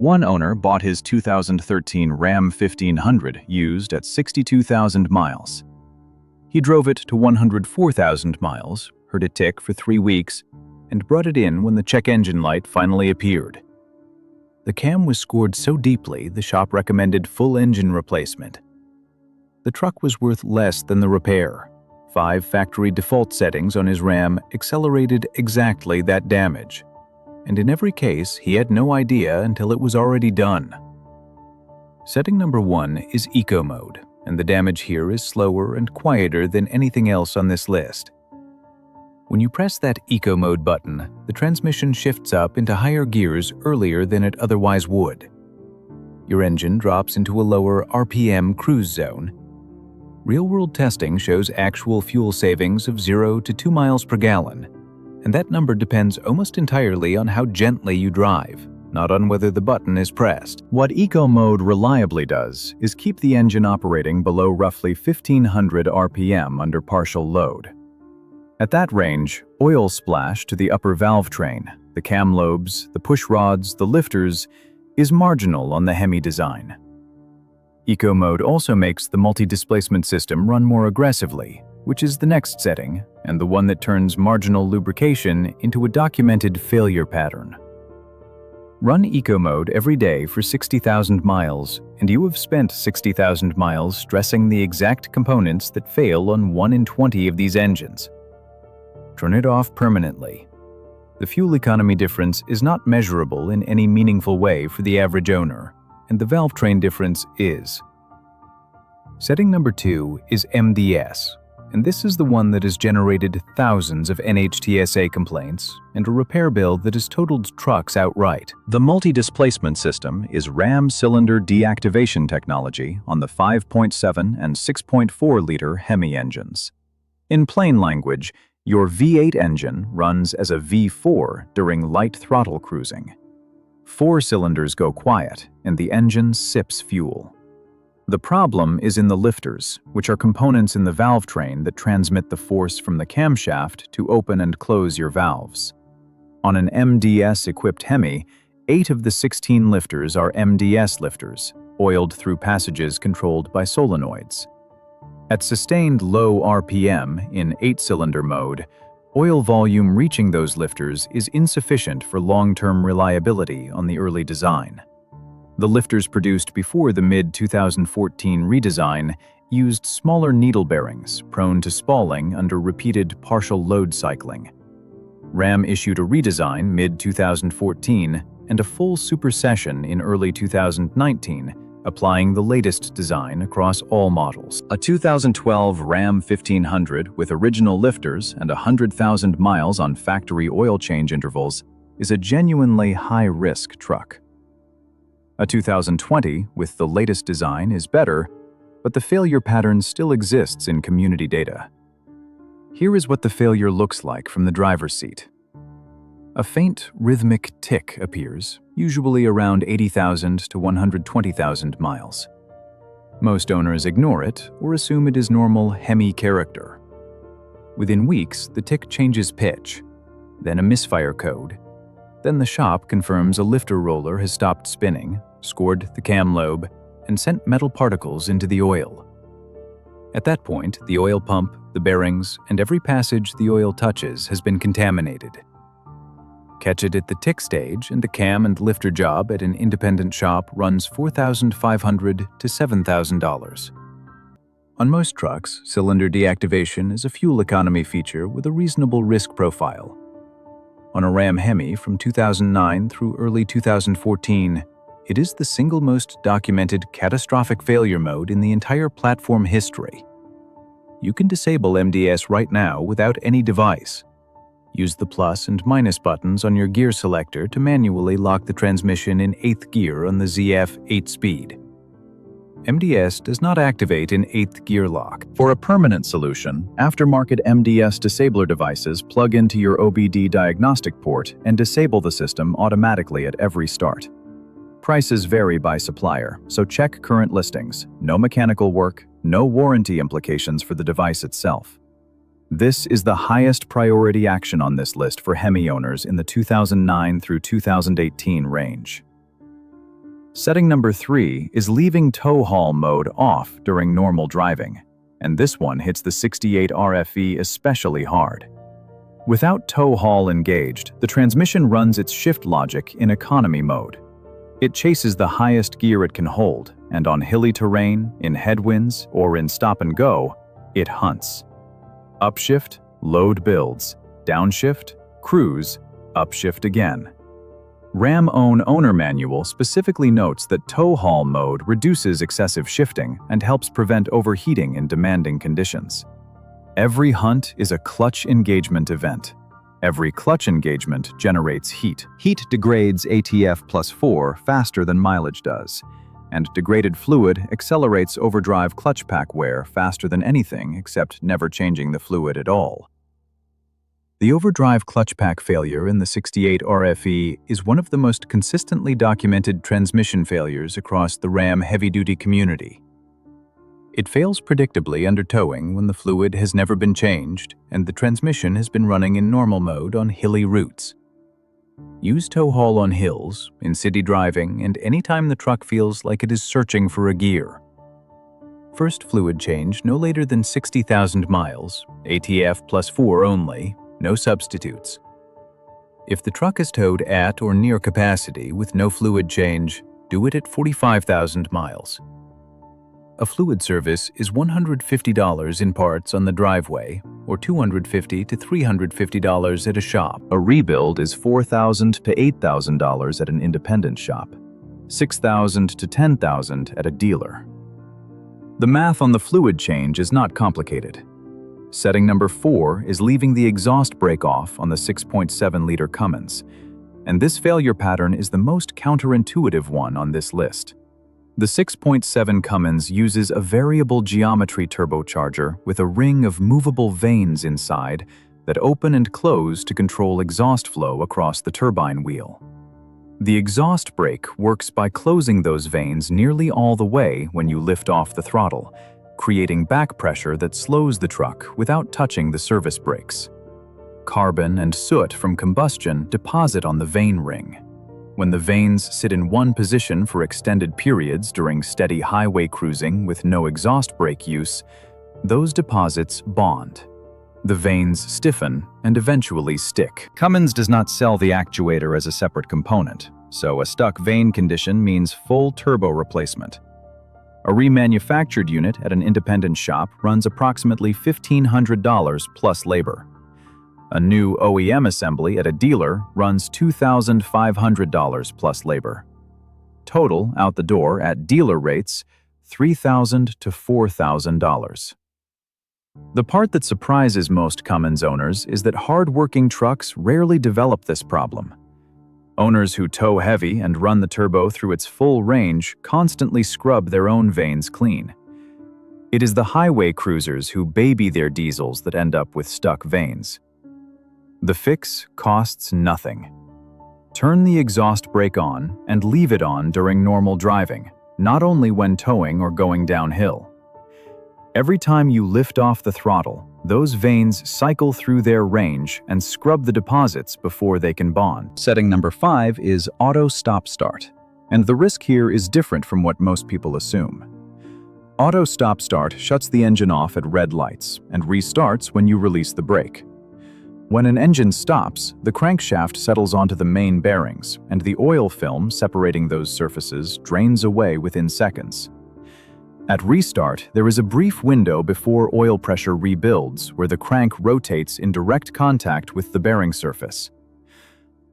One owner bought his 2013 Ram 1500 used at 62,000 miles. He drove it to 104,000 miles, heard it tick for 3 weeks, and brought it in when the check engine light finally appeared. The cam was scored so deeply the shop recommended full engine replacement. The truck was worth less than the repair. 5 factory default settings on his Ram accelerated exactly that damage. And in every case, he had no idea until it was already done. Setting number 1 is Eco Mode, and the damage here is slower and quieter than anything else on this list. When you press that Eco Mode button, the transmission shifts up into higher gears earlier than it otherwise would. Your engine drops into a lower RPM cruise zone. Real-world testing shows actual fuel savings of 0 to 2 miles per gallon, and that number depends almost entirely on how gently you drive, not on whether the button is pressed. What Eco Mode reliably does is keep the engine operating below roughly 1,500 RPM under partial load. At that range, oil splash to the upper valve train, the cam lobes, the push rods, the lifters, is marginal on the Hemi design. Eco Mode also makes the multi-displacement system run more aggressively, which is the next setting, and the one that turns marginal lubrication into a documented failure pattern. Run Eco Mode every day for 60,000 miles, and you have spent 60,000 miles stressing the exact components that fail on 1 in 20 of these engines. Turn it off permanently. The fuel economy difference is not measurable in any meaningful way for the average owner, and the valve train difference is. Setting number 2 is MDS, and this is the one that has generated thousands of NHTSA complaints and a repair bill that has totaled trucks outright. The multi-displacement system is Ram cylinder deactivation technology on the 5.7 and 6.4-liter Hemi engines. In plain language, your V8 engine runs as a V4 during light throttle cruising. 4 cylinders go quiet, and the engine sips fuel. The problem is in the lifters, which are components in the valve train that transmit the force from the camshaft to open and close your valves. On an MDS-equipped Hemi, 8 of the 16 lifters are MDS lifters, oiled through passages controlled by solenoids. At sustained low RPM in 8-cylinder mode, oil volume reaching those lifters is insufficient for long-term reliability on the early design. The lifters produced before the mid-2014 redesign used smaller needle bearings prone to spalling under repeated partial load cycling. Ram issued a redesign mid-2014 and a full supersession in early 2019, applying the latest design across all models. A 2012 Ram 1500 with original lifters and 100,000 miles on factory oil change intervals is a genuinely high-risk truck. A 2020 with the latest design is better, but the failure pattern still exists in community data. Here is what the failure looks like from the driver's seat. A faint, rhythmic tick appears, usually around 80,000 to 120,000 miles. Most owners ignore it or assume it is normal Hemi character. Within weeks, the tick changes pitch, then a misfire code. Then the shop confirms a lifter roller has stopped spinning, scored the cam lobe, and sent metal particles into the oil. At that point, the oil pump, the bearings, and every passage the oil touches has been contaminated. Catch it at the tick stage, and the cam and lifter job at an independent shop runs $4,500 to $7,000. On most trucks, cylinder deactivation is a fuel economy feature with a reasonable risk profile. On a Ram Hemi from 2009 through early 2014, it is the single most documented catastrophic failure mode in the entire platform history. You can disable MDS right now without any device. Use the plus and minus buttons on your gear selector to manually lock the transmission in 8th gear on the ZF 8-speed. MDS does not activate in 8th gear lock. For a permanent solution, aftermarket MDS disabler devices plug into your OBD diagnostic port and disable the system automatically at every start. Prices vary by supplier, so check current listings. No mechanical work, no warranty implications for the device itself. This is the highest priority action on this list for Hemi owners in the 2009 through 2018 range. Setting number 3 is leaving tow haul mode off during normal driving, and this one hits the 68 RFE especially hard. Without tow haul engaged, the transmission runs its shift logic in economy mode. It chases the highest gear it can hold, and on hilly terrain, in headwinds, or in stop and go, it hunts. Upshift, load builds. Downshift, cruise, upshift again. Ram owner manual specifically notes that tow haul mode reduces excessive shifting and helps prevent overheating in demanding conditions. Every hunt is a clutch engagement event. Every clutch engagement generates heat. Heat degrades ATF +4 faster than mileage does, and degraded fluid accelerates overdrive clutch pack wear faster than anything except never changing the fluid at all. The overdrive clutch pack failure in the 68 RFE is one of the most consistently documented transmission failures across the Ram heavy-duty community. It fails predictably under towing when the fluid has never been changed and the transmission has been running in normal mode on hilly routes. Use tow haul on hills, in city driving, and anytime the truck feels like it is searching for a gear. First fluid change no later than 60,000 miles, ATF +4 only, no substitutes. If the truck is towed at or near capacity with no fluid change, do it at 45,000 miles. A fluid service is $150 in parts on the driveway, or $250 to $350 at a shop. A rebuild is $4,000 to $8,000 at an independent shop, $6,000 to $10,000 at a dealer. The math on the fluid change is not complicated. Setting number 4 is leaving the exhaust brake off on the 6.7-liter Cummins, and this failure pattern is the most counterintuitive one on this list. The 6.7 Cummins uses a variable geometry turbocharger with a ring of movable vanes inside that open and close to control exhaust flow across the turbine wheel. The exhaust brake works by closing those vanes nearly all the way when you lift off the throttle, creating back pressure that slows the truck without touching the service brakes. Carbon and soot from combustion deposit on the vane ring. When the vanes sit in one position for extended periods during steady highway cruising with no exhaust brake use, those deposits bond. The vanes stiffen and eventually stick. Cummins does not sell the actuator as a separate component, so a stuck vane condition means full turbo replacement. A remanufactured unit at an independent shop runs approximately $1,500 plus labor. A new OEM assembly at a dealer runs $2,500 plus labor. Total out the door at dealer rates, $3,000 to $4,000. The part that surprises most Cummins owners is that hard-working trucks rarely develop this problem. Owners who tow heavy and run the turbo through its full range constantly scrub their own vanes clean. It is the highway cruisers who baby their diesels that end up with stuck vanes. The fix costs nothing. Turn the exhaust brake on and leave it on during normal driving, not only when towing or going downhill. Every time you lift off the throttle, those vanes cycle through their range and scrub the deposits before they can bond. Setting number 5 is auto stop-start, and the risk here is different from what most people assume. Auto stop-start shuts the engine off at red lights and restarts when you release the brake. When an engine stops, the crankshaft settles onto the main bearings, and the oil film separating those surfaces drains away within seconds. At restart, there is a brief window before oil pressure rebuilds where the crank rotates in direct contact with the bearing surface.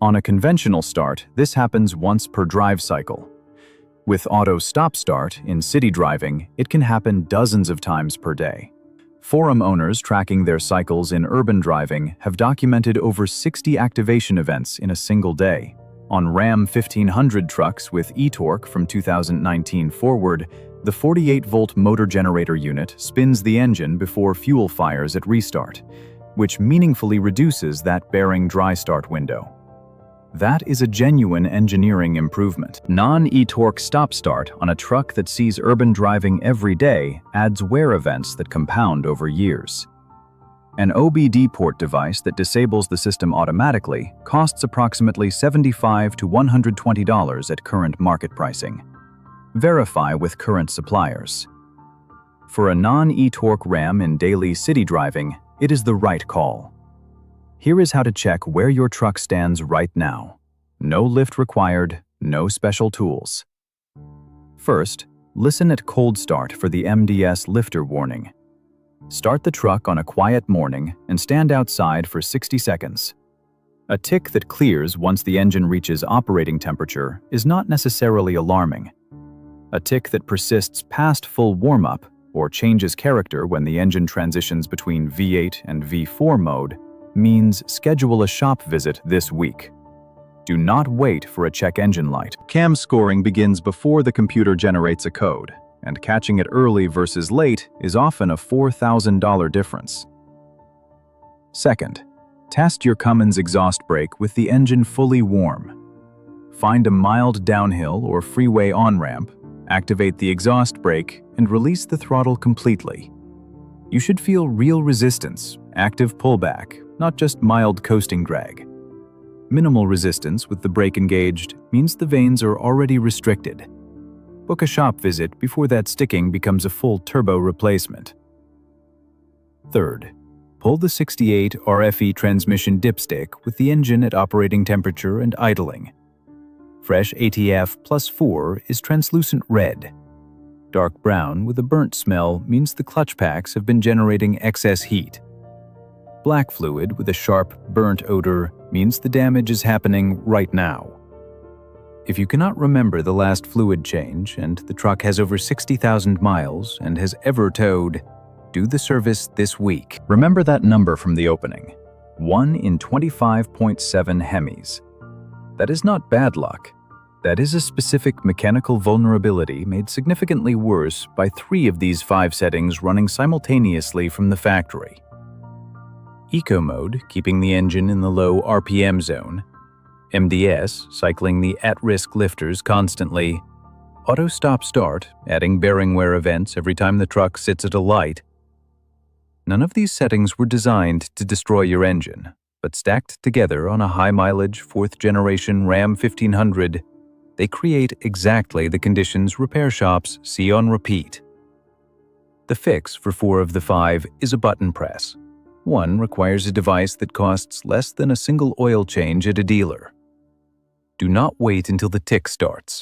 On a conventional start, this happens once per drive cycle. With auto stop-start in city driving, it can happen dozens of times per day. Forum owners tracking their cycles in urban driving have documented over 60 activation events in a single day. On Ram 1500 trucks with e-torque from 2019 forward, the 48-volt motor generator unit spins the engine before fuel fires at restart, which meaningfully reduces that bearing dry start window. That is a genuine engineering improvement. Non-e-torque stop-start on a truck that sees urban driving every day adds wear events that compound over years. An OBD port device that disables the system automatically costs approximately $75 to $120 at current market pricing. Verify with current suppliers. For a non-e-torque RAM in daily city driving, it is the right call. Here is how to check where your truck stands right now. No lift required, no special tools. First, listen at cold start for the MDS lifter warning. Start the truck on a quiet morning and stand outside for 60 seconds. A tick that clears once the engine reaches operating temperature is not necessarily alarming. A tick that persists past full warm-up or changes character when the engine transitions between V8 and V4 mode means schedule a shop visit this week. Do not wait for a check engine light. CAM scoring begins before the computer generates a code, and catching it early versus late is often a $4,000 difference. Second, test your Cummins exhaust brake with the engine fully warm. Find a mild downhill or freeway on-ramp, activate the exhaust brake, and release the throttle completely. You should feel real resistance, active pullback, not just mild coasting drag. Minimal resistance with the brake engaged means the vanes are already restricted. Book a shop visit before that sticking becomes a full turbo replacement. Third, pull the 68 RFE transmission dipstick with the engine at operating temperature and idling. Fresh ATF +4 is translucent red. Dark brown with a burnt smell means the clutch packs have been generating excess heat. Black fluid with a sharp, burnt odor means the damage is happening right now. If you cannot remember the last fluid change and the truck has over 60,000 miles and has ever towed, do the service this week. Remember that number from the opening, 1 in 25.7 Hemis. That is not bad luck. That is a specific mechanical vulnerability made significantly worse by 3 of these 5 settings running simultaneously from the factory. Eco mode, keeping the engine in the low RPM zone. MDS, cycling the at-risk lifters constantly. Auto stop-start, adding bearing wear events every time the truck sits at a light. None of these settings were designed to destroy your engine, but stacked together on a high-mileage 4th-generation Ram 1500, they create exactly the conditions repair shops see on repeat. The fix for 4 of the 5 is a button press. One requires a device that costs less than a single oil change at a dealer. Do not wait until the tick starts.